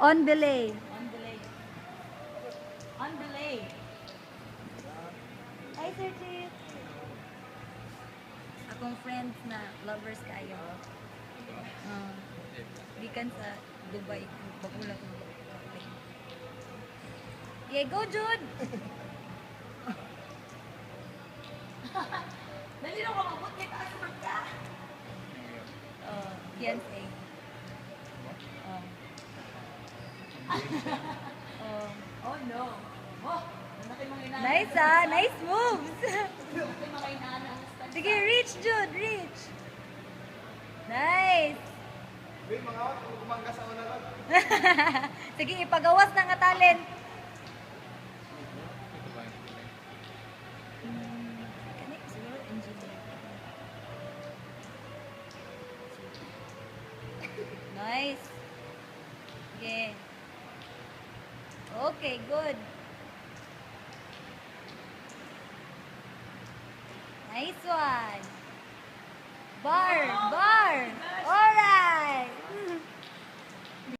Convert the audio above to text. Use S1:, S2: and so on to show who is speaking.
S1: On delay.
S2: On delay. On delay. Hi, Sir Chief. Akong friends na lovers kayo. Gikan sa Dubai. Bagula ko. Yeah, go, Jude! Dali na ko mabot kita sa magka. Fiancé. Oh no. Oh, nice nice moves. Sige, reach Jude, reach. Nice. Sige, ipagawas na nga talent. Nice. Okay. Okay, good. Nice one. Bar.